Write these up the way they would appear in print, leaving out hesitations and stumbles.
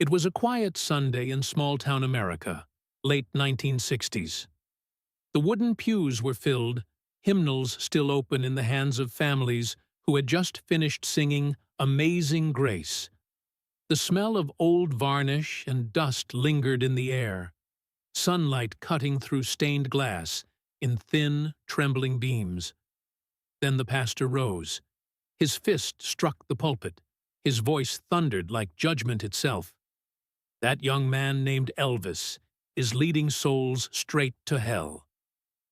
It was a quiet Sunday in small-town America, late 1960s. The wooden pews were filled, hymnals still open in the hands of families who had just finished singing Amazing Grace. The smell of old varnish and dust lingered in the air, sunlight cutting through stained glass in thin, trembling beams. Then the pastor rose. His fist struck the pulpit. His voice thundered like judgment itself. That young man named Elvis is leading souls straight to hell.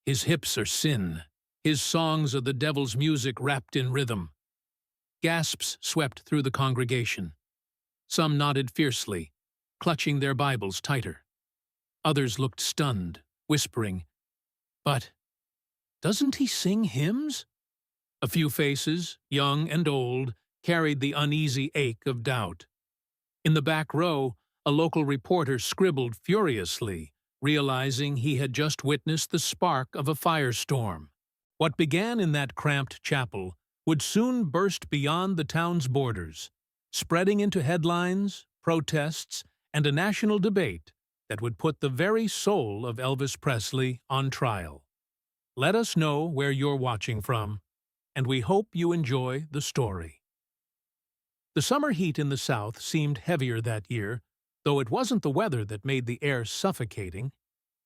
His hips are sin. His songs are the devil's music wrapped in rhythm. Gasps swept through the congregation. Some nodded fiercely, clutching their Bibles tighter. Others looked stunned, whispering, "But doesn't he sing hymns?" A few faces, young and old, carried the uneasy ache of doubt. In the back row, a local reporter scribbled furiously, realizing he had just witnessed the spark of a firestorm. What began in that cramped chapel would soon burst beyond the town's borders, spreading into headlines, protests, and a national debate that would put the very soul of Elvis Presley on trial. Let us know where you're watching from, and we hope you enjoy the story. The summer heat in the South seemed heavier that year, though it wasn't the weather that made the air suffocating.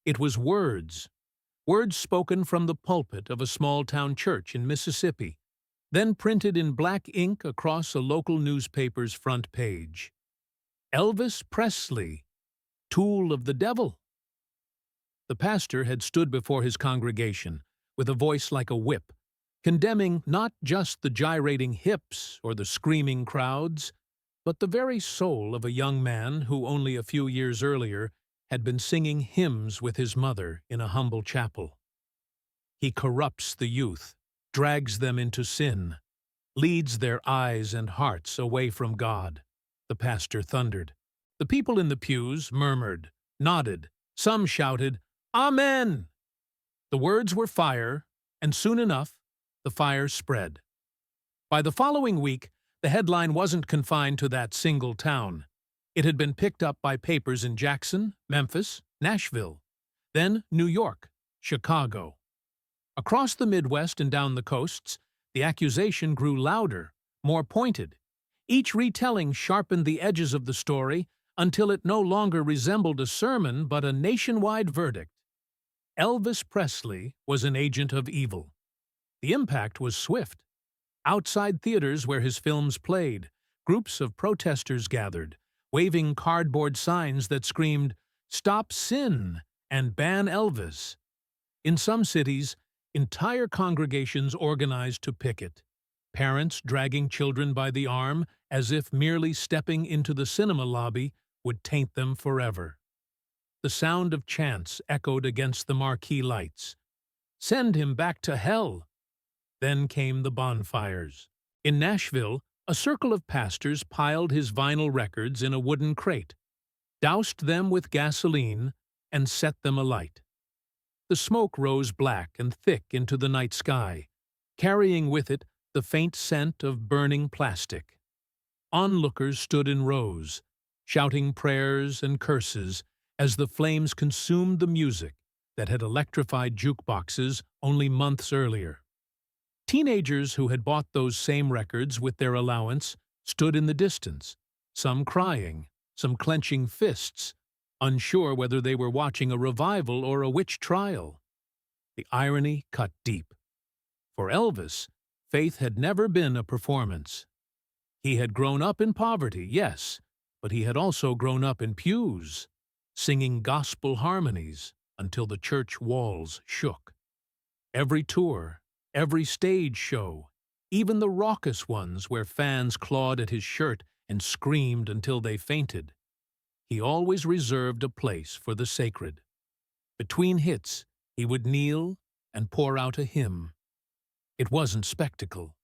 It was words. Words spoken from the pulpit of a small-town church in Mississippi, then printed in black ink across a local newspaper's front page. Elvis Presley, tool of the devil. The pastor had stood before his congregation with a voice like a whip, condemning not just the gyrating hips or the screaming crowds, but the very soul of a young man who only a few years earlier had been singing hymns with his mother in a humble chapel. He corrupts the youth, drags them into sin, leads their eyes and hearts away from God, the pastor thundered. The people in the pews murmured, nodded, some shouted, "Amen!" The words were fire, and soon enough, the fire spread. By the following week, the headline wasn't confined to that single town. It had been picked up by papers in Jackson, Memphis, Nashville, then New York, Chicago. Across the Midwest and down the coasts, the accusation grew louder, more pointed. Each retelling sharpened the edges of the story until it no longer resembled a sermon but a nationwide verdict. Elvis Presley was an agent of evil. The impact was swift. Outside theaters where his films played, groups of protesters gathered, waving cardboard signs that screamed, "Stop Sin" and "Ban Elvis." In some cities, entire congregations organized to picket, parents dragging children by the arm as if merely stepping into the cinema lobby would taint them forever. The sound of chants echoed against the marquee lights. "Send him back to hell!" Then came the bonfires. In Nashville, a circle of pastors piled his vinyl records in a wooden crate, doused them with gasoline, and set them alight. The smoke rose black and thick into the night sky, carrying with it the faint scent of burning plastic. Onlookers stood in rows, shouting prayers and curses as the flames consumed the music that had electrified jukeboxes only months earlier. Teenagers who had bought those same records with their allowance stood in the distance, some crying, some clenching fists, unsure whether they were watching a revival or a witch trial. The irony cut deep. For Elvis, faith had never been a performance. He had grown up in poverty, yes, but he had also grown up in pews, singing gospel harmonies until the church walls shook. Every tour, every stage show, even the raucous ones where fans clawed at his shirt and screamed until they fainted, he always reserved a place for the sacred. Between hits, he would kneel and pour out a hymn. It wasn't spectacle.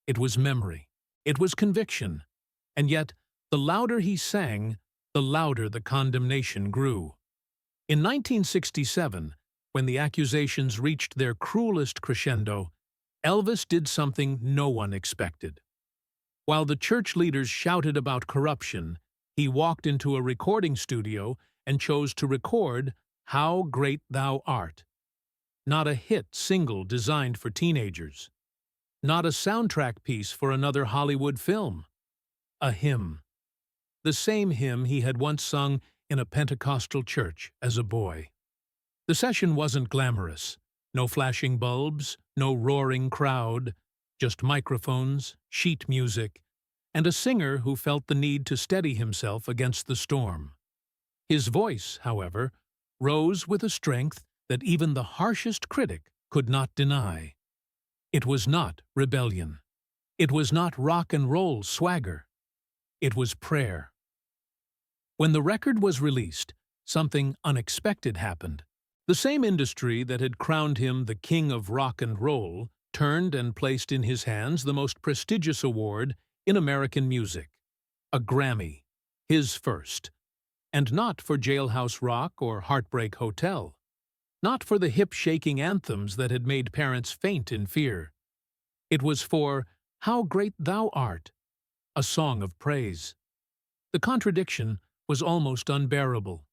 It was memory. It was conviction. And yet, the louder he sang, the louder the condemnation grew. In 1967, when the accusations reached their cruelest crescendo, Elvis did something no one expected. While the church leaders shouted about corruption, He walked into a recording studio and chose to record How Great Thou Art. Not a hit single designed for teenagers. Not a soundtrack piece for another Hollywood film. A hymn. The same hymn he had once sung in a Pentecostal church as a boy. The session wasn't glamorous. No flashing bulbs, no roaring crowd, just microphones, sheet music, and a singer who felt the need to steady himself against the storm. His voice, however, rose with a strength that even the harshest critic could not deny. It was not rebellion. It was not rock and roll swagger. It was prayer. When the record was released, something unexpected happened. The same industry that had crowned him the king of rock and roll turned and placed in his hands the most prestigious award in American music, a Grammy, his first. And not for Jailhouse Rock or Heartbreak Hotel. Not for the hip-shaking anthems that had made parents faint in fear. It was for How Great Thou Art, a song of praise. The contradiction was almost unbearable.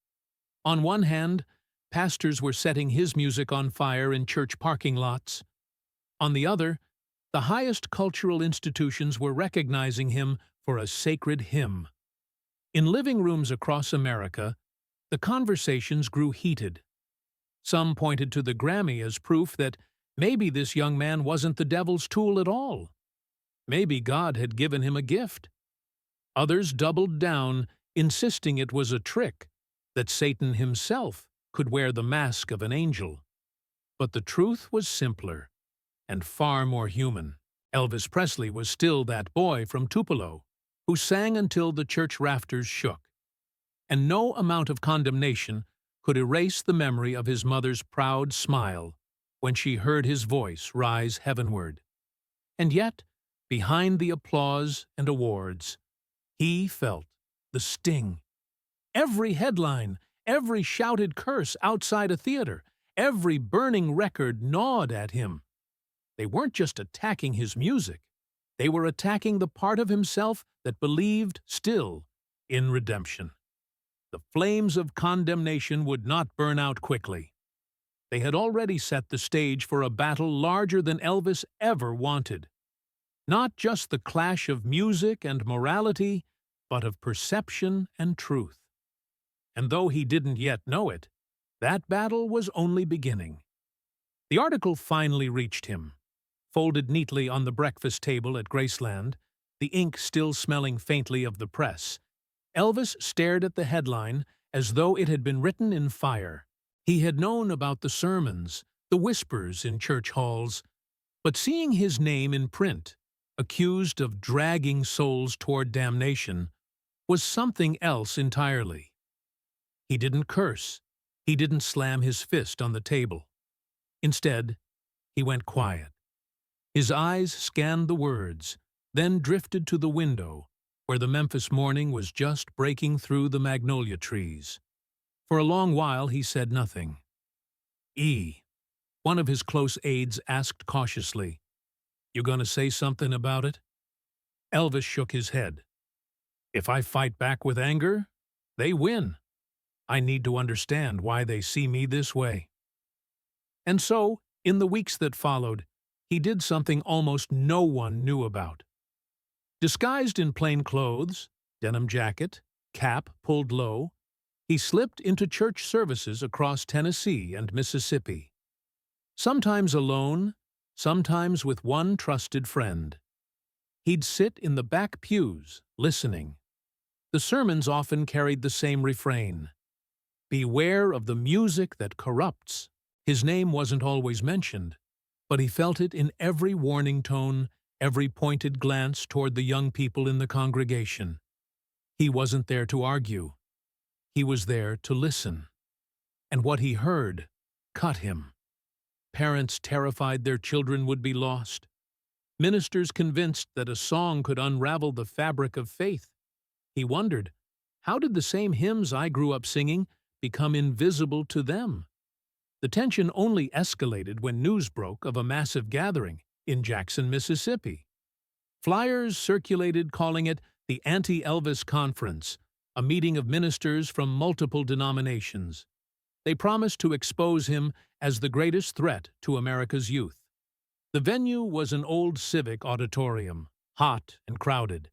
On one hand, pastors were setting his music on fire in church parking lots. On the other, the highest cultural institutions were recognizing him for a sacred hymn. In living rooms across America, the conversations grew heated. Some pointed to the Grammy as proof that maybe this young man wasn't the devil's tool at all. Maybe God had given him a gift. Others doubled down, insisting it was a trick, that Satan himself could wear the mask of an angel. But the truth was simpler and far more human. Elvis Presley was still that boy from Tupelo who sang until the church rafters shook. And no amount of condemnation could erase the memory of his mother's proud smile when she heard his voice rise heavenward. And yet, behind the applause and awards, he felt the sting. Every headline, every shouted curse outside a theater, every burning record gnawed at him. They weren't just attacking his music. They were attacking the part of himself that believed still in redemption. The flames of condemnation would not burn out quickly. They had already set the stage for a battle larger than Elvis ever wanted. Not just the clash of music and morality, but of perception and truth. And though he didn't yet know it, that battle was only beginning. The article finally reached him. Folded neatly on the breakfast table at Graceland, the ink still smelling faintly of the press, Elvis stared at the headline as though it had been written in fire. He had known about the sermons, the whispers in church halls, but seeing his name in print, accused of dragging souls toward damnation, was something else entirely. He didn't curse. He didn't slam his fist on the table. Instead, he went quiet. His eyes scanned the words, then drifted to the window, where the Memphis morning was just breaking through the magnolia trees. For a long while he said nothing. One of his close aides asked cautiously, "You gonna say something about it?" Elvis shook his head. "If I fight back with anger, they win. I need to understand why they see me this way." And so, in the weeks that followed, he did something almost no one knew about. Disguised in plain clothes, denim jacket, cap pulled low, he slipped into church services across Tennessee and Mississippi. Sometimes alone, sometimes with one trusted friend. He'd sit in the back pews, listening. The sermons often carried the same refrain: "Beware of the music that corrupts." His name wasn't always mentioned, but he felt it in every warning tone, every pointed glance toward the young people in the congregation. He wasn't there to argue. He was there to listen. And what he heard cut him. Parents terrified their children would be lost. Ministers convinced that a song could unravel the fabric of faith. He wondered, how did the same hymns I grew up singing become invisible to them? The tension only escalated when news broke of a massive gathering in Jackson, Mississippi. Flyers circulated calling it the Anti-Elvis Conference, a meeting of ministers from multiple denominations. They promised to expose him as the greatest threat to America's youth. The venue was an old civic auditorium, hot and crowded,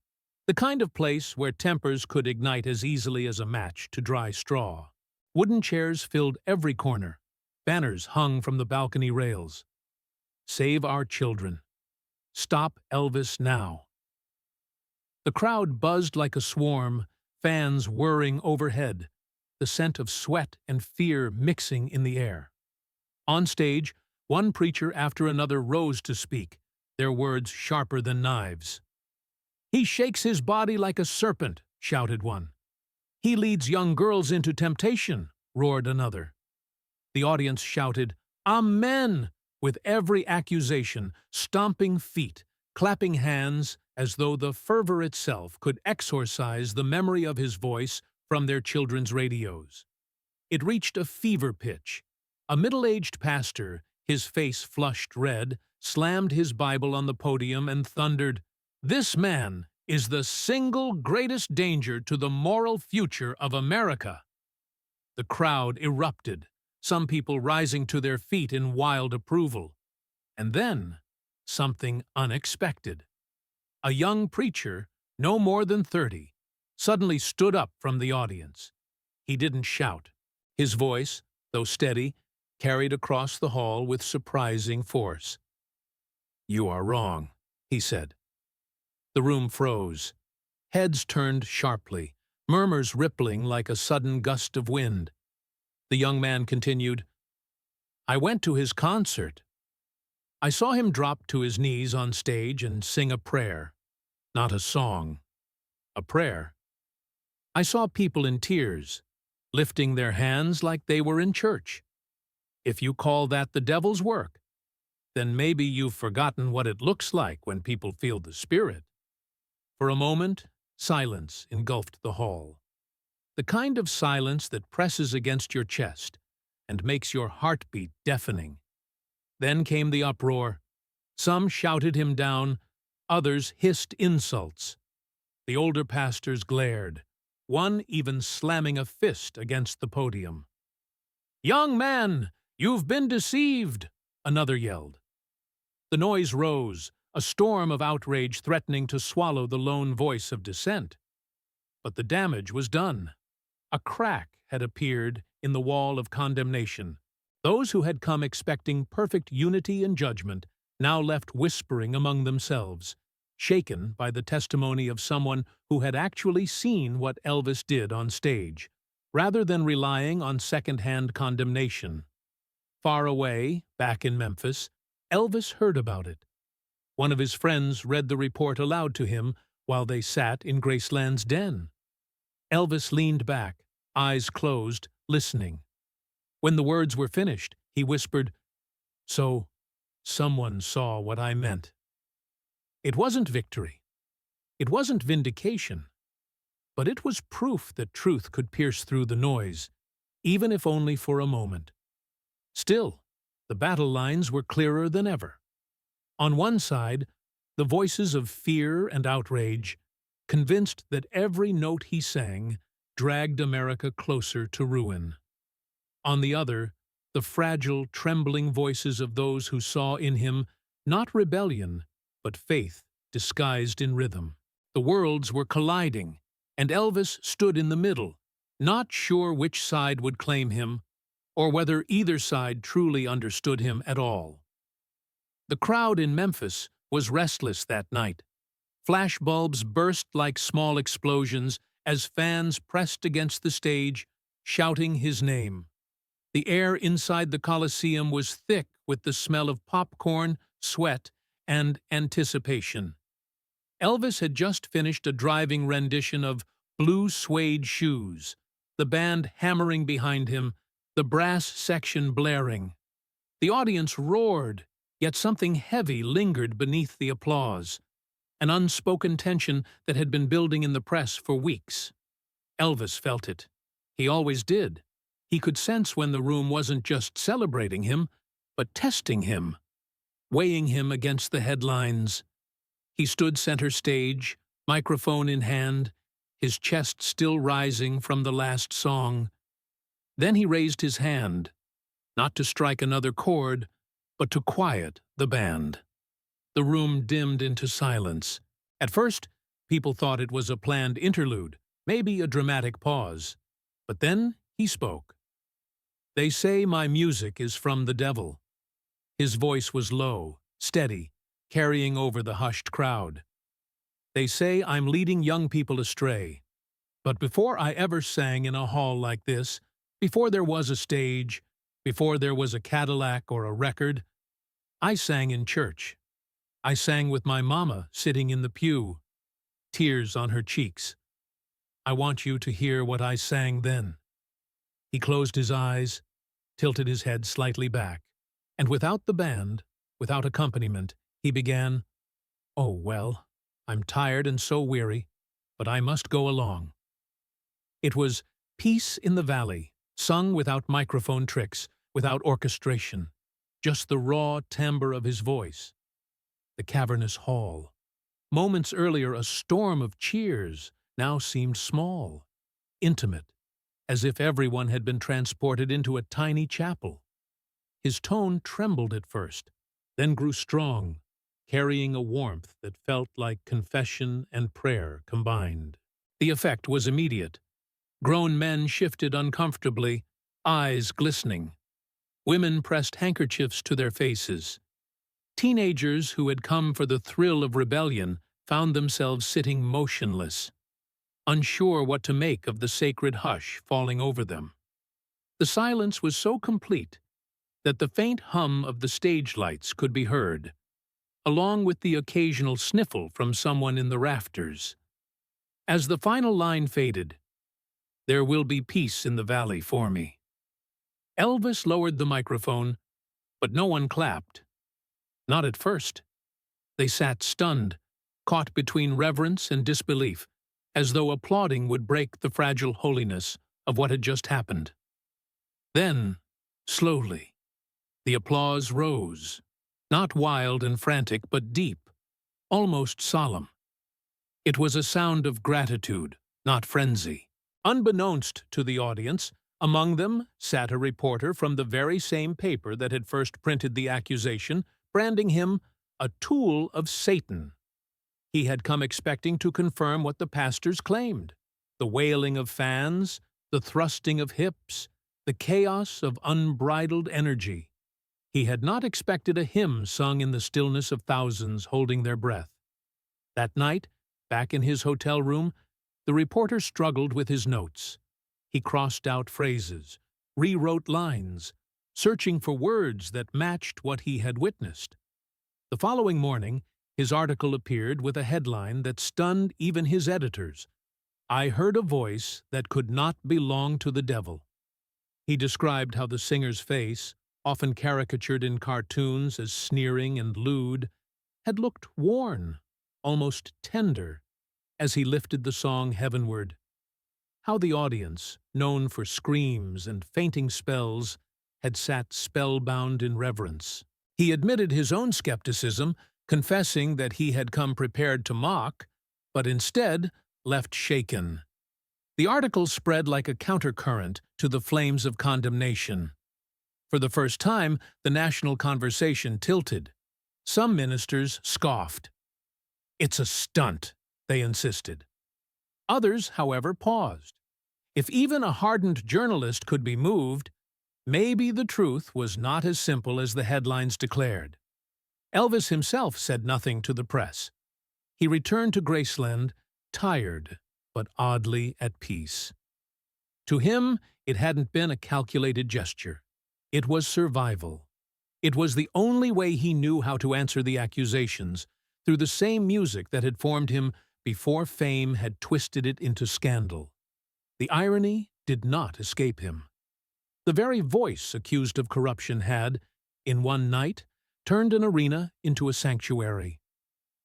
the kind of place where tempers could ignite as easily as a match to dry straw. Wooden chairs filled every corner. Banners hung from the balcony rails. Save our children. Stop Elvis now. The crowd buzzed like a swarm, fans whirring overhead, the scent of sweat and fear mixing in the air. On stage, one preacher after another rose to speak, their words sharper than knives. "He shakes his body like a serpent," shouted one. "He leads young girls into temptation," roared another. The audience shouted, "Amen!" with every accusation, stomping feet, clapping hands, as though the fervor itself could exorcise the memory of his voice from their children's radios. It reached a fever pitch. A middle-aged pastor, his face flushed red, slammed his Bible on the podium and thundered, "This man is the single greatest danger to the moral future of America." The crowd erupted, some people rising to their feet in wild approval. And then, something unexpected. A young preacher, no more than 30, suddenly stood up from the audience. He didn't shout. His voice, though steady, carried across the hall with surprising force. "You are wrong," he said. The room froze. Heads turned sharply, murmurs rippling like a sudden gust of wind. The young man continued, "I went to his concert. I saw him drop to his knees on stage and sing a prayer. Not a song. A prayer. I saw people in tears, lifting their hands like they were in church. If you call that the devil's work, then maybe you've forgotten what it looks like when people feel the Spirit." For a moment, silence engulfed the hall. The kind of silence that presses against your chest and makes your heartbeat deafening. Then came the uproar. Some shouted him down, others hissed insults. The older pastors glared, one even slamming a fist against the podium. "Young man, you've been deceived," another yelled. The noise rose, a storm of outrage threatening to swallow the lone voice of dissent. But the damage was done. A crack had appeared in the wall of condemnation. Those who had come expecting perfect unity and judgment now left whispering among themselves, shaken by the testimony of someone who had actually seen what Elvis did on stage, rather than relying on second-hand condemnation. Far away, back in Memphis, Elvis heard about it. One of his friends read the report aloud to him while they sat in Graceland's den. Elvis leaned back, eyes closed, listening. When the words were finished, he whispered, "So, someone saw what I meant." It wasn't victory. It wasn't vindication. But it was proof that truth could pierce through the noise, even if only for a moment. Still, the battle lines were clearer than ever. On one side, the voices of fear and outrage, convinced that every note he sang dragged America closer to ruin. On the other, the fragile, trembling voices of those who saw in him not rebellion, but faith disguised in rhythm. The worlds were colliding, and Elvis stood in the middle, not sure which side would claim him, or whether either side truly understood him at all. The crowd in Memphis was restless that night. Flashbulbs burst like small explosions as fans pressed against the stage, shouting his name. The air inside the Coliseum was thick with the smell of popcorn, sweat, and anticipation. Elvis had just finished a driving rendition of Blue Suede Shoes, the band hammering behind him, the brass section blaring. The audience roared, yet something heavy lingered beneath the applause, an unspoken tension that had been building in the press for weeks. Elvis felt it. He always did. He could sense when the room wasn't just celebrating him, but testing him, weighing him against the headlines. He stood center stage, microphone in hand, his chest still rising from the last song. Then he raised his hand, not to strike another chord, but to quiet the band. The room dimmed into silence. At first, people thought it was a planned interlude, maybe a dramatic pause. But then he spoke. "They say my music is from the devil." His voice was low, steady, carrying over the hushed crowd. "They say I'm leading young people astray. But before I ever sang in a hall like this, before there was a stage, before there was a Cadillac or a record, I sang in church. I sang with my mama sitting in the pew, tears on her cheeks. I want you to hear what I sang then." He closed his eyes, tilted his head slightly back, and without the band, without accompaniment, he began, "Oh, well, I'm tired and so weary, but I must go along." It was Peace in the Valley, sung without microphone tricks, without orchestration, just the raw timbre of his voice. The cavernous hall. Moments earlier, a storm of cheers now seemed small, intimate, as if everyone had been transported into a tiny chapel. His tone trembled at first, then grew strong, carrying a warmth that felt like confession and prayer combined. The effect was immediate. Grown men shifted uncomfortably, eyes glistening. Women pressed handkerchiefs to their faces. Teenagers who had come for the thrill of rebellion found themselves sitting motionless, unsure what to make of the sacred hush falling over them. The silence was so complete that the faint hum of the stage lights could be heard, along with the occasional sniffle from someone in the rafters. As the final line faded, "There will be peace in the valley for me." Elvis lowered the microphone, but no one clapped. Not at first. They sat stunned, caught between reverence and disbelief, as though applauding would break the fragile holiness of what had just happened. Then, slowly, the applause rose, not wild and frantic, but deep, almost solemn. It was a sound of gratitude, not frenzy. Unbeknownst to the audience, among them sat a reporter from the very same paper that had first printed the accusation, branding him a tool of Satan. He had come expecting to confirm what the pastors claimed: the wailing of fans, the thrusting of hips, the chaos of unbridled energy. He had not expected a hymn sung in the stillness of thousands holding their breath. That night, back in his hotel room, the reporter struggled with his notes. He crossed out phrases, rewrote lines, searching for words that matched what he had witnessed. The following morning, his article appeared with a headline that stunned even his editors: "I heard a voice that could not belong to the devil." He described how the singer's face, often caricatured in cartoons as sneering and lewd, had looked worn, almost tender, as he lifted the song heavenward. How the audience, known for screams and fainting spells, had sat spellbound in reverence. He admitted his own skepticism, confessing that he had come prepared to mock, but instead left shaken. The article spread like a countercurrent to the flames of condemnation. For the first time, the national conversation tilted. Some ministers scoffed. "It's a stunt," they insisted. Others, however, paused. If even a hardened journalist could be moved, maybe the truth was not as simple as the headlines declared. Elvis himself said nothing to the press. He returned to Graceland, tired, but oddly at peace. To him, it hadn't been a calculated gesture. It was survival. It was the only way he knew how to answer the accusations, through the same music that had formed him before fame had twisted it into scandal. The irony did not escape him. The very voice accused of corruption had, in one night, turned an arena into a sanctuary.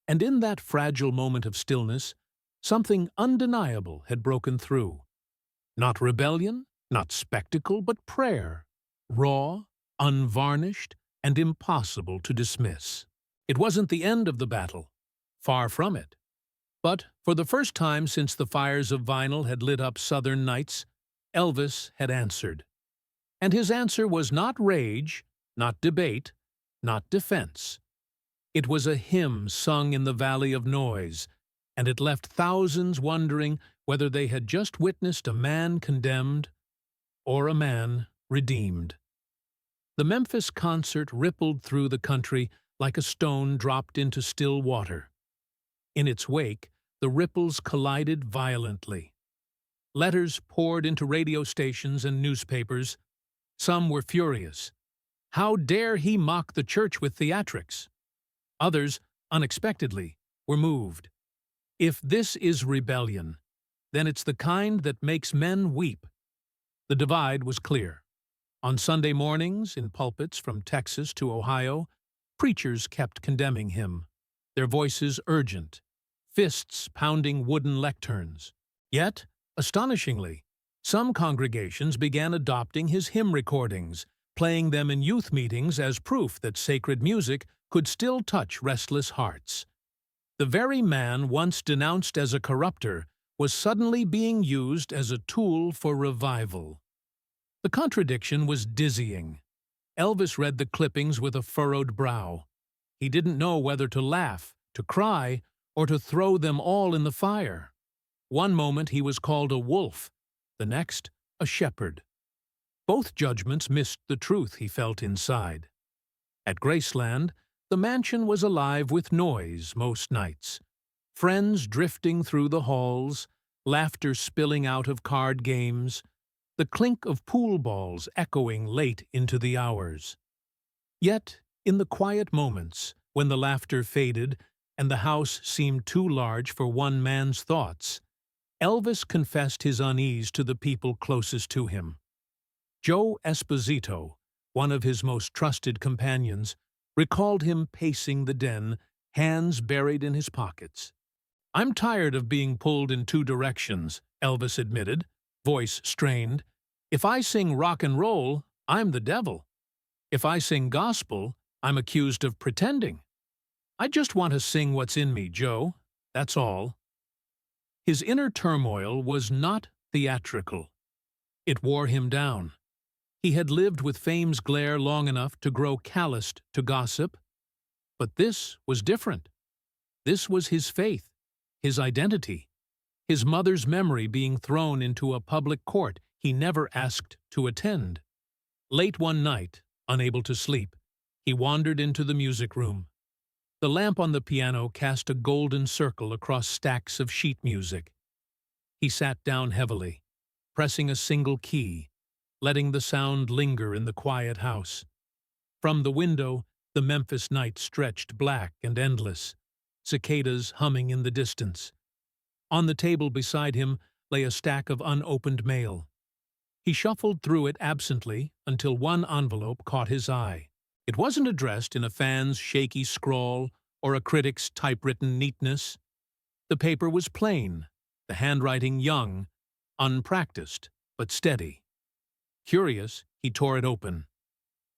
And in that fragile moment of stillness, something undeniable had broken through. Not rebellion, not spectacle, but prayer, raw, unvarnished, and impossible to dismiss. It wasn't the end of the battle. Far from it. But for the first time since the fires of vinyl had lit up southern nights, Elvis had answered. And his answer was not rage, not debate, not defense. It was a hymn sung in the valley of noise, and it left thousands wondering whether they had just witnessed a man condemned or a man redeemed. The Memphis concert rippled through the country like a stone dropped into still water. In its wake, the ripples collided violently. Letters poured into radio stations and newspapers. Some were furious. How dare he mock the church with theatrics? Others, unexpectedly, were moved. If this is rebellion, then it's the kind that makes men weep. The divide was clear. On Sunday mornings, in pulpits from Texas to Ohio, preachers kept condemning him, their voices urgent, fists pounding wooden lecterns. Yet, astonishingly, some congregations began adopting his hymn recordings, playing them in youth meetings as proof that sacred music could still touch restless hearts. The very man once denounced as a corrupter was suddenly being used as a tool for revival. The contradiction was dizzying. Elvis read the clippings with a furrowed brow. He didn't know whether to laugh, to cry, or to throw them all in the fire. One moment he was called a wolf, the next a shepherd. Both judgments missed the truth he felt inside. At Graceland, the mansion was alive with noise most nights. Friends drifting through the halls, laughter spilling out of card games, the clink of pool balls echoing late into the hours. Yet, in the quiet moments, when the laughter faded and the house seemed too large for one man's thoughts, Elvis confessed his unease to the people closest to him. Joe Esposito, one of his most trusted companions, recalled him pacing the den, hands buried in his pockets. "I'm tired of being pulled in two directions," Elvis admitted, voice strained. "If I sing rock and roll, I'm the devil. If I sing gospel, I'm accused of pretending. I just want to sing what's in me, Joe. That's all." His inner turmoil was not theatrical. It wore him down. He had lived with fame's glare long enough to grow calloused to gossip. But this was different. This was his faith, his identity, his mother's memory being thrown into a public court he never asked to attend. Late one night, unable to sleep, he wandered into the music room. The lamp on the piano cast a golden circle across stacks of sheet music. He sat down heavily, pressing a single key, letting the sound linger in the quiet house. From the window, the Memphis night stretched black and endless, cicadas humming in the distance. On the table beside him lay a stack of unopened mail. He shuffled through it absently until one envelope caught his eye. It wasn't addressed in a fan's shaky scrawl or a critic's typewritten neatness. The paper was plain, the handwriting young, unpracticed, but steady. Curious, he tore it open.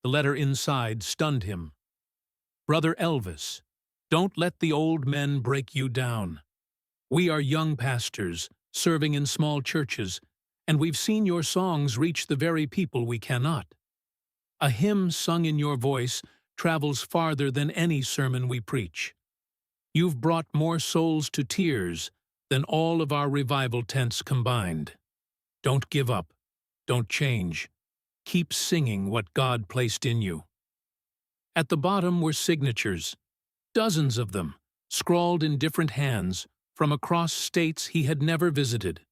The letter inside stunned him. "Brother Elvis, don't let the old men break you down. We are young pastors, serving in small churches, and we've seen your songs reach the very people we cannot. A hymn sung in your voice travels farther than any sermon we preach. You've brought more souls to tears than all of our revival tents combined. Don't give up. Don't change. Keep singing what God placed in you." At the bottom were signatures, dozens of them, scrawled in different hands from across states he had never visited.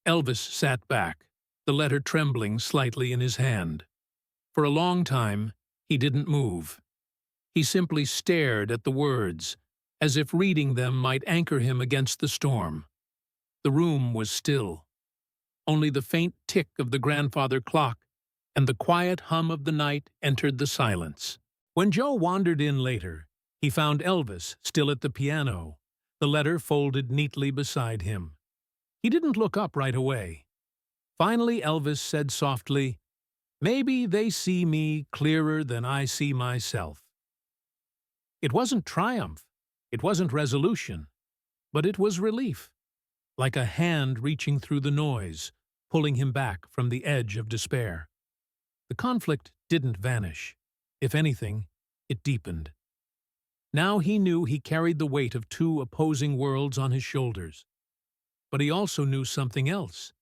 Elvis sat back, the letter trembling slightly in his hand. For a long time, he didn't move. He simply stared at the words, as if reading them might anchor him against the storm. The room was still. Only the faint tick of the grandfather clock and the quiet hum of the night entered the silence. When Joe wandered in later, he found Elvis still at the piano, the letter folded neatly beside him. He didn't look up right away. Finally, Elvis said softly, "Maybe they see me clearer than I see myself." It wasn't triumph. It wasn't resolution. But it was relief, like a hand reaching through the noise, pulling him back from the edge of despair. The conflict didn't vanish. If anything, it deepened. Now he knew he carried the weight of two opposing worlds on his shoulders. But he also knew something else.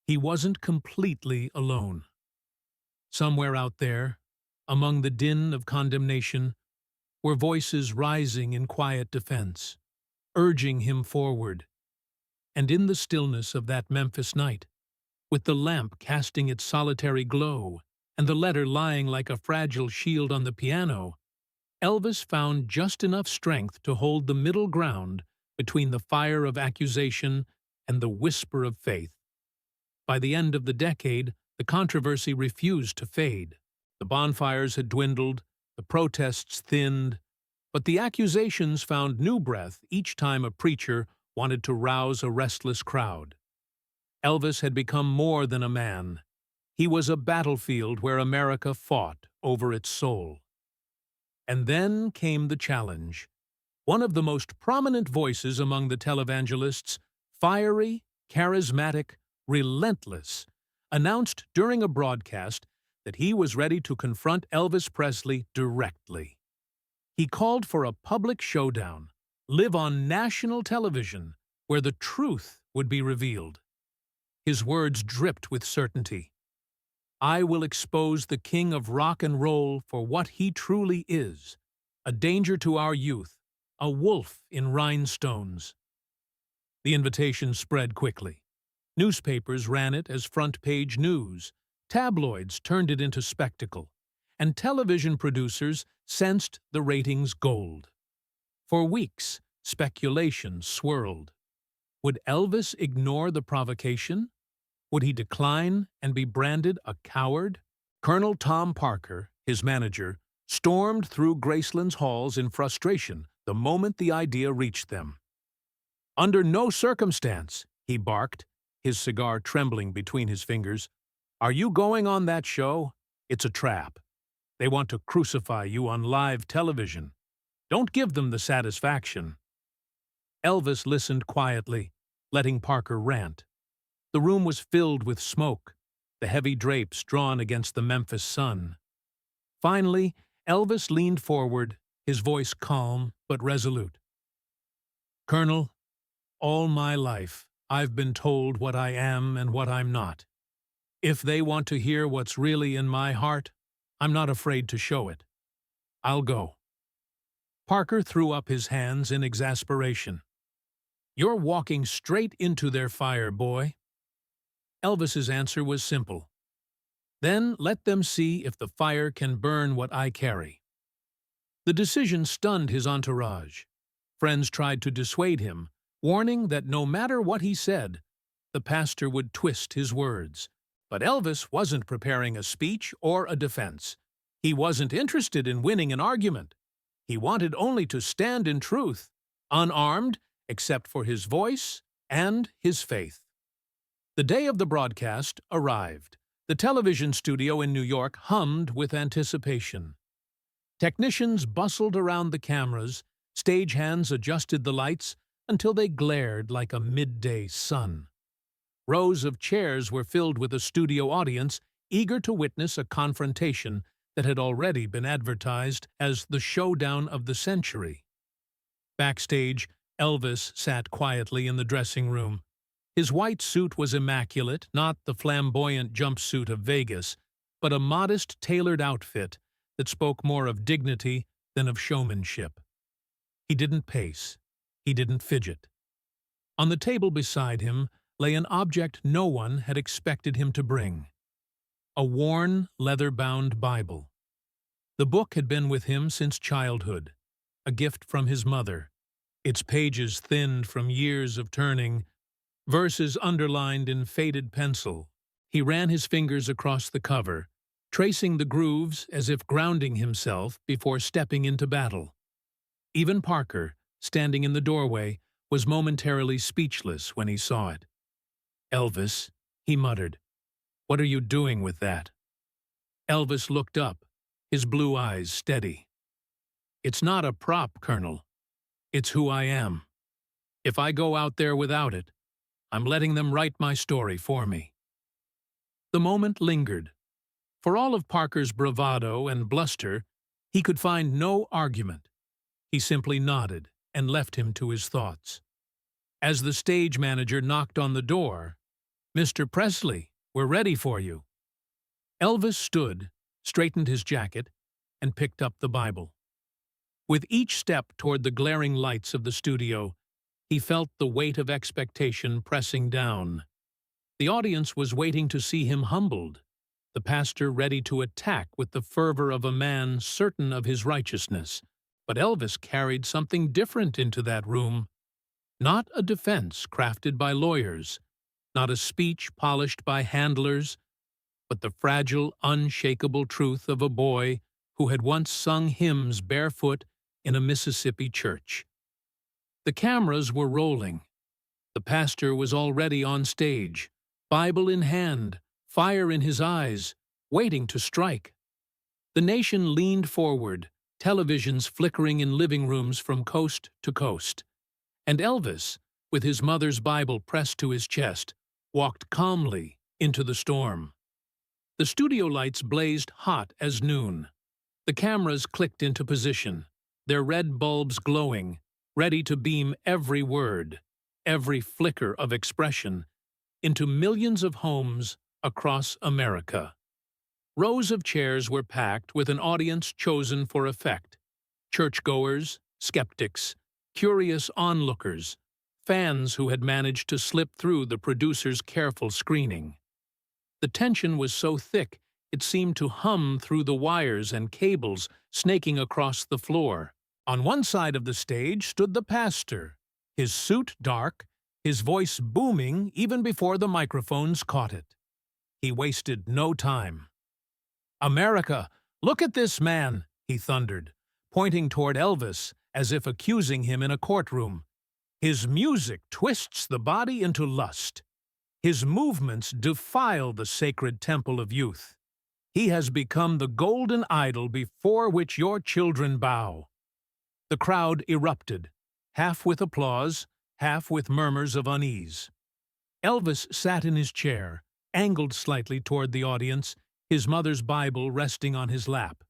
He wasn't completely alone. Somewhere out there, among the din of condemnation, were voices rising in quiet defense, urging him forward. And in the stillness of that Memphis night, with the lamp casting its solitary glow and the letter lying like a fragile shield on the piano, Elvis found just enough strength to hold the middle ground between the fire of accusation and the whisper of faith. By the end of the decade, the controversy refused to fade. The bonfires had dwindled, the protests thinned, but the accusations found new breath each time a preacher wanted to rouse a restless crowd. Elvis had become more than a man. He was a battlefield where America fought over its soul. And then came the challenge. One of the most prominent voices among the televangelists, fiery, charismatic, relentless, announced during a broadcast that he was ready to confront Elvis Presley directly. He called for a public showdown, live on national television, where the truth would be revealed. His words dripped with certainty. "I will expose the king of rock and roll for what he truly is, a danger to our youth, a wolf in rhinestones." The invitation spread quickly. Newspapers ran it as front-page news, tabloids turned it into spectacle, and television producers sensed the ratings gold. For weeks, speculation swirled. Would Elvis ignore the provocation? Would he decline and be branded a coward? Colonel Tom Parker, his manager, stormed through Graceland's halls in frustration the moment the idea reached them. "Under no circumstance," he barked, his cigar trembling between his fingers. "Are you going on that show? It's a trap. They want to crucify you on live television. Don't give them the satisfaction." Elvis listened quietly, letting Parker rant. The room was filled with smoke, the heavy drapes drawn against the Memphis sun. Finally, Elvis leaned forward, his voice calm but resolute. "Colonel, all my life I've been told what I am and what I'm not. If they want to hear what's really in my heart, I'm not afraid to show it. I'll go." Parker threw up his hands in exasperation. "You're walking straight into their fire, boy." Elvis's answer was simple. "Then let them see if the fire can burn what I carry." The decision stunned his entourage. Friends tried to dissuade him, warning that no matter what he said, the pastor would twist his words. But Elvis wasn't preparing a speech or a defense. He wasn't interested in winning an argument. He wanted only to stand in truth, unarmed except for his voice and his faith. The day of the broadcast arrived. The television studio in New York hummed with anticipation. Technicians bustled around the cameras, stagehands adjusted the lights until they glared like a midday sun. Rows of chairs were filled with a studio audience eager to witness a confrontation that had already been advertised as the showdown of the century. Backstage, Elvis sat quietly in the dressing room. His white suit was immaculate, not the flamboyant jumpsuit of Vegas, but a modest, tailored outfit that spoke more of dignity than of showmanship. He didn't pace. He didn't fidget. On the table beside him lay an object no one had expected him to bring. A worn, leather-bound Bible. The book had been with him since childhood, a gift from his mother, its pages thinned from years of turning, verses underlined in faded pencil. He ran his fingers across the cover, tracing the grooves as if grounding himself before stepping into battle. Even Parker, standing in the doorway, was momentarily speechless when he saw it. "Elvis," he muttered, "what are you doing with that?" Elvis looked up, his blue eyes steady. "It's not a prop, Colonel. It's who I am." If I go out there without it, I'm letting them write my story for me." The moment lingered. For all of Parker's bravado and bluster, he could find no argument. He simply nodded and left him to his thoughts. As the stage manager knocked on the door, "Mr. Presley, we're ready for you." Elvis stood, straightened his jacket, and picked up the Bible. With each step toward the glaring lights of the studio, he felt the weight of expectation pressing down. The audience was waiting to see him humbled, the pastor ready to attack with the fervor of a man certain of his righteousness. But Elvis carried something different into that room. Not a defense crafted by lawyers, not a speech polished by handlers, but the fragile, unshakable truth of a boy who had once sung hymns barefoot in a Mississippi church. The cameras were rolling. The pastor was already on stage, Bible in hand, fire in his eyes, waiting to strike. The nation leaned forward, televisions flickering in living rooms from coast to coast. And Elvis, with his mother's Bible pressed to his chest, walked calmly into the storm. The studio lights blazed hot as noon. The cameras clicked into position, their red bulbs glowing, ready to beam every word, every flicker of expression, into millions of homes across America. Rows of chairs were packed with an audience chosen for effect. Churchgoers, skeptics, curious onlookers, fans who had managed to slip through the producer's careful screening. The tension was so thick it seemed to hum through the wires and cables snaking across the floor. On one side of the stage stood the pastor, his suit dark, his voice booming even before the microphones caught it. He wasted no time. "America, look at this man," he thundered, pointing toward Elvis as if accusing him in a courtroom. "His music twists the body into lust. His movements defile the sacred temple of youth. He has become the golden idol before which your children bow." The crowd erupted, half with applause, half with murmurs of unease. Elvis sat in his chair, angled slightly toward the audience, his mother's Bible resting on his lap.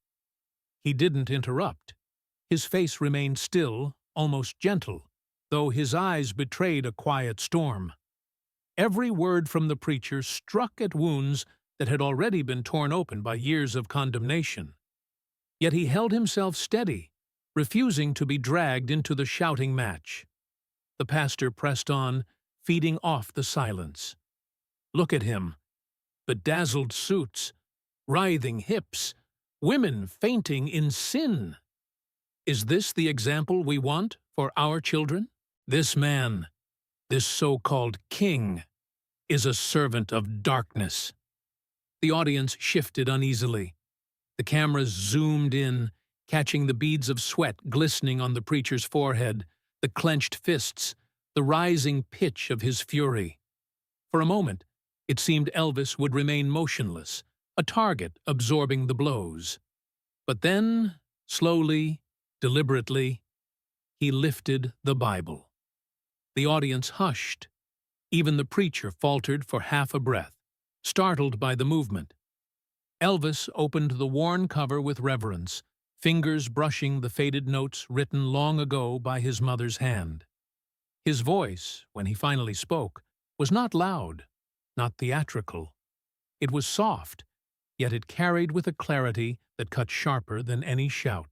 He didn't interrupt. His face remained still, almost gentle, though his eyes betrayed a quiet storm. Every word from the preacher struck at wounds that had already been torn open by years of condemnation. Yet he held himself steady, refusing to be dragged into the shouting match. The pastor pressed on, feeding off the silence. Look at him. Bedazzled suits, writhing hips, women fainting in sin. Is this the example we want for our children? This man, this so-called king, is a servant of darkness. The audience shifted uneasily. The cameras zoomed in, catching the beads of sweat glistening on the preacher's forehead, the clenched fists, the rising pitch of his fury. For a moment, it seemed Elvis would remain motionless, a target absorbing the blows. But then, slowly, deliberately, he lifted the Bible. The audience hushed. Even the preacher faltered for half a breath, startled by the movement. Elvis opened the worn cover with reverence, fingers brushing the faded notes written long ago by his mother's hand. His voice, when he finally spoke, was not loud, not theatrical. It was soft, yet it carried with a clarity that cut sharper than any shout.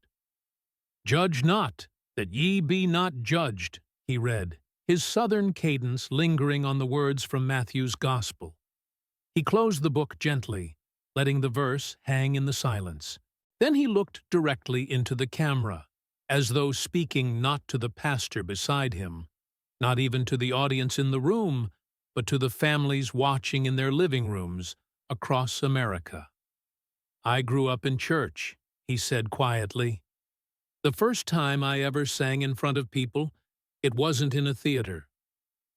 "Judge not, that ye be not judged," he read, his southern cadence lingering on the words from Matthew's Gospel. He closed the book gently, letting the verse hang in the silence. Then he looked directly into the camera, as though speaking not to the pastor beside him, not even to the audience in the room, but to the families watching in their living rooms across America. "I grew up in church," he said quietly. "The first time I ever sang in front of people, it wasn't in a theater.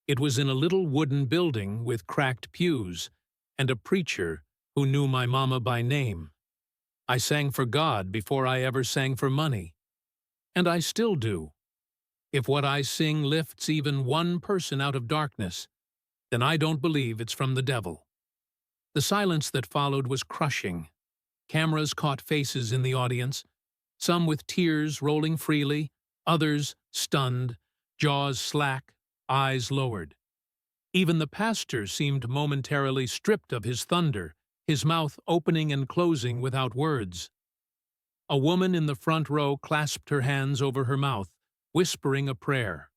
It was in a little wooden building with cracked pews and a preacher who knew my mama by name. I sang for God before I ever sang for money. And I still do. If what I sing lifts even one person out of darkness, then I don't believe it's from the devil." The silence that followed was crushing. Cameras caught faces in the audience, some with tears rolling freely, others stunned, jaws slack, eyes lowered. Even the pastor seemed momentarily stripped of his thunder, his mouth opening and closing without words. A woman in the front row clasped her hands over her mouth, whispering a prayer.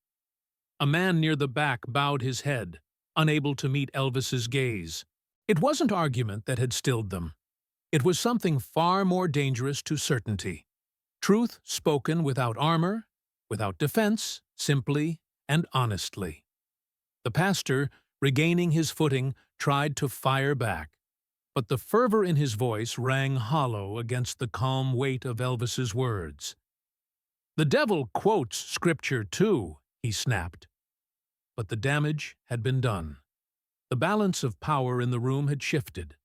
A man near the back bowed his head, unable to meet Elvis's gaze. It wasn't argument that had stilled them. It was something far more dangerous to certainty. Truth spoken without armor, without defense, simply and honestly. The pastor, regaining his footing, tried to fire back, but the fervor in his voice rang hollow against the calm weight of Elvis's words. "The devil quotes scripture too," he snapped. But the damage had been done. The balance of power in the room had shifted.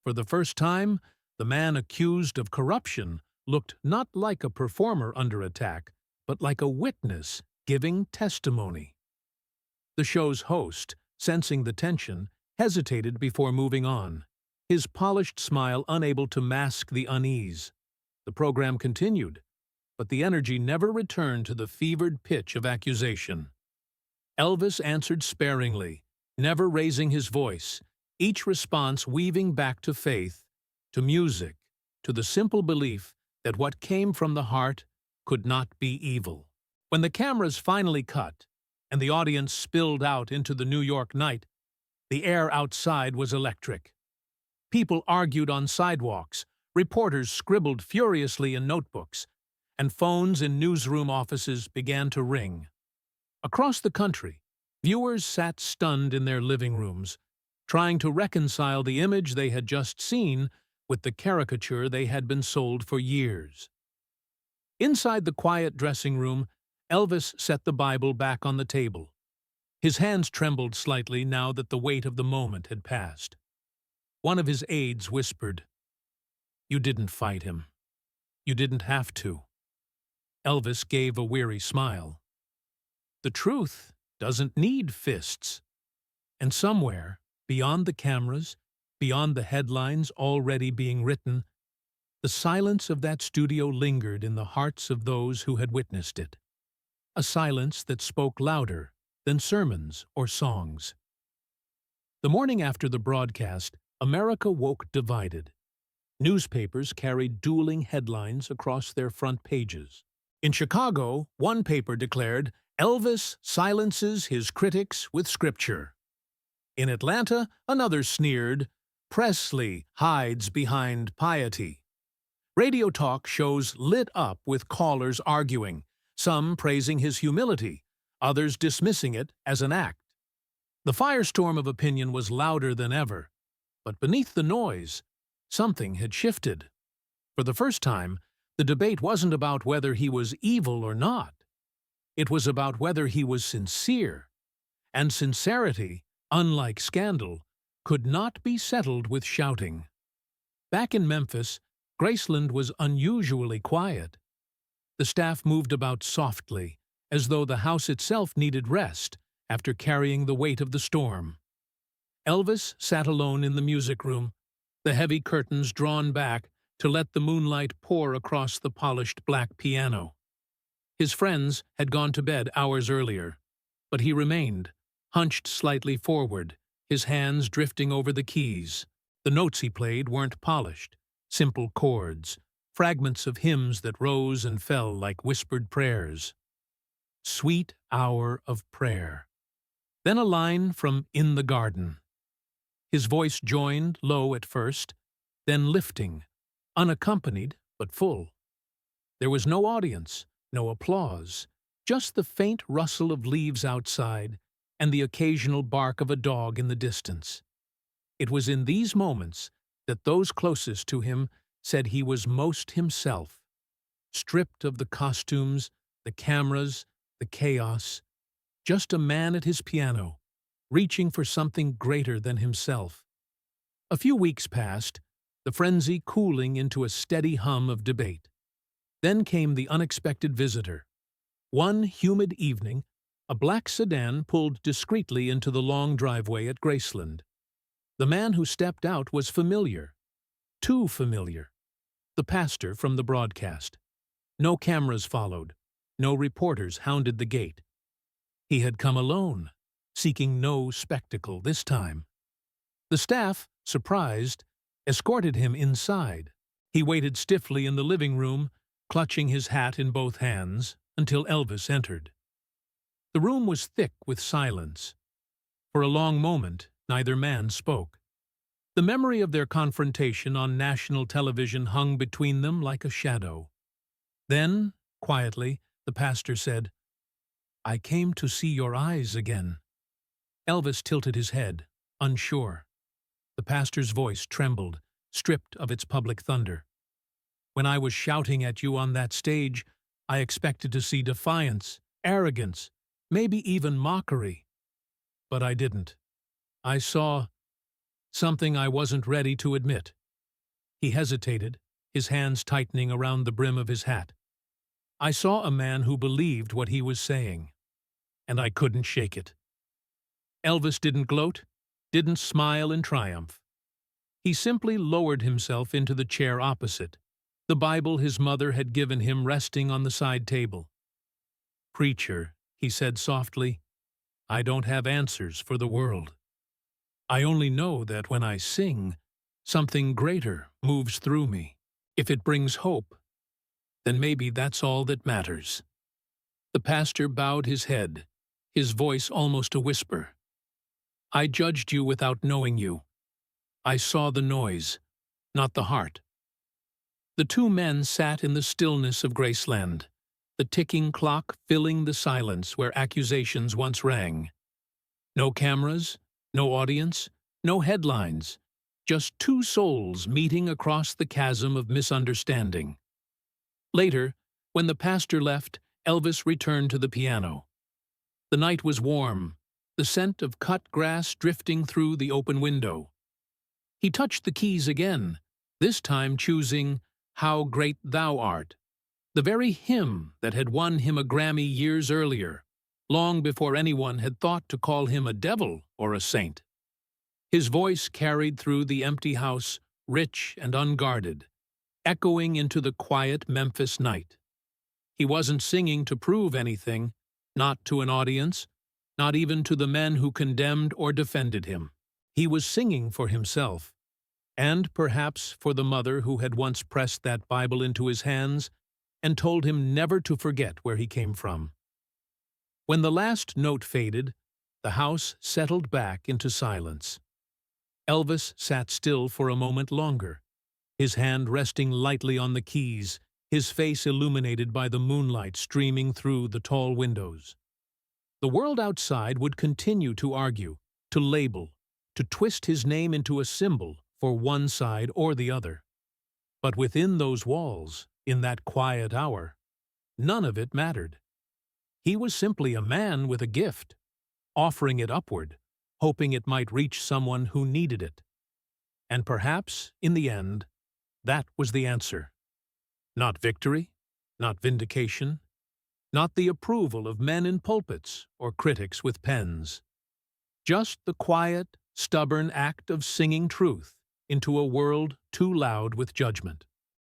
For the first time, the man accused of corruption looked not like a performer under attack, but like a witness giving testimony. The show's host, sensing the tension, hesitated before moving on, his polished smile unable to mask the unease. The program continued, but the energy never returned to the fevered pitch of accusation. Elvis answered sparingly, never raising his voice, each response weaving back to faith, to music, to the simple belief that what came from the heart could not be evil. When the cameras finally cut, and the audience spilled out into the New York night, the air outside was electric. People argued on sidewalks, reporters scribbled furiously in notebooks, and phones in newsroom offices began to ring. Across the country, viewers sat stunned in their living rooms, trying to reconcile the image they had just seen with the caricature they had been sold for years. Inside the quiet dressing room, Elvis set the Bible back on the table. His hands trembled slightly now that the weight of the moment had passed. One of his aides whispered, "You didn't fight him. You didn't have to." Elvis gave a weary smile. The truth doesn't need fists. And somewhere, beyond the cameras, beyond the headlines already being written, the silence of that studio lingered in the hearts of those who had witnessed it. A silence that spoke louder than sermons or songs. The morning after the broadcast, America woke divided. Newspapers carried dueling headlines across their front pages. In Chicago, one paper declared, "Elvis silences his critics with scripture." In Atlanta, another sneered, "Presley hides behind piety." Radio talk shows lit up with callers arguing, some praising his humility, others dismissing it as an act. The firestorm of opinion was louder than ever, but beneath the noise, something had shifted. For the first time, the debate wasn't about whether he was evil or not. It was about whether he was sincere. And sincerity, unlike scandal, could not be settled with shouting. Back in Memphis, Graceland was unusually quiet. The staff moved about softly, as though the house itself needed rest after carrying the weight of the storm. Elvis sat alone in the music room, the heavy curtains drawn back to let the moonlight pour across the polished black piano. His friends had gone to bed hours earlier, but he remained, hunched slightly forward, his hands drifting over the keys. The notes he played weren't polished, simple chords, fragments of hymns that rose and fell like whispered prayers. Sweet hour of prayer. Then a line from In the Garden. His voice joined, low at first, then lifting, unaccompanied but full. There was no audience, no applause, just the faint rustle of leaves outside and the occasional bark of a dog in the distance. It was in these moments that those closest to him said he was most himself, stripped of the costumes, the cameras, the chaos, just a man at his piano, reaching for something greater than himself. A few weeks passed, the frenzy cooling into a steady hum of debate. Then came the unexpected visitor. One humid evening, a black sedan pulled discreetly into the long driveway at Graceland. The man who stepped out was familiar. Too familiar. The pastor from the broadcast. No cameras followed. No reporters hounded the gate. He had come alone, seeking no spectacle this time. The staff, surprised, escorted him inside. He waited stiffly in the living room, clutching his hat in both hands, until Elvis entered. The room was thick with silence. For a long moment, neither man spoke. The memory of their confrontation on national television hung between them like a shadow. Then, quietly, the pastor said, "I came to see your eyes again." Elvis tilted his head, unsure. The pastor's voice trembled, stripped of its public thunder. "When I was shouting at you on that stage, I expected to see defiance, arrogance, maybe even mockery. But I didn't. I saw something I wasn't ready to admit." He hesitated, his hands tightening around the brim of his hat. "I saw a man who believed what he was saying, and I couldn't shake it." Elvis didn't gloat, didn't smile in triumph. He simply lowered himself into the chair opposite, the Bible his mother had given him resting on the side table. "Preacher," he said softly, "I don't have answers for the world. I only know that when I sing, something greater moves through me. If it brings hope, then maybe that's all that matters." The pastor bowed his head, his voice almost a whisper. "I judged you without knowing you. I saw the noise, not the heart." The two men sat in the stillness of Graceland, the ticking clock filling the silence where accusations once rang. No cameras, no audience, no headlines, just two souls meeting across the chasm of misunderstanding. Later, when the pastor left, Elvis returned to the piano. The night was warm, the scent of cut grass drifting through the open window. He touched the keys again, this time choosing "How Great Thou Art," the very hymn that had won him a Grammy years earlier, long before anyone had thought to call him a devil or a saint. His voice carried through the empty house, rich and unguarded, echoing into the quiet Memphis night. He wasn't singing to prove anything, not to an audience, not even to the men who condemned or defended him. He was singing for himself, and perhaps for the mother who had once pressed that Bible into his hands and told him never to forget where he came from. When the last note faded, the house settled back into silence. Elvis sat still for a moment longer, his hand resting lightly on the keys, his face illuminated by the moonlight streaming through the tall windows. The world outside would continue to argue, to label, to twist his name into a symbol for one side or the other. But within those walls, in that quiet hour, none of it mattered. He was simply a man with a gift, offering it upward, hoping it might reach someone who needed it. And perhaps, in the end, that was the answer. Not victory, not vindication, not the approval of men in pulpits or critics with pens. Just the quiet, stubborn act of singing truth into a world too loud with judgment.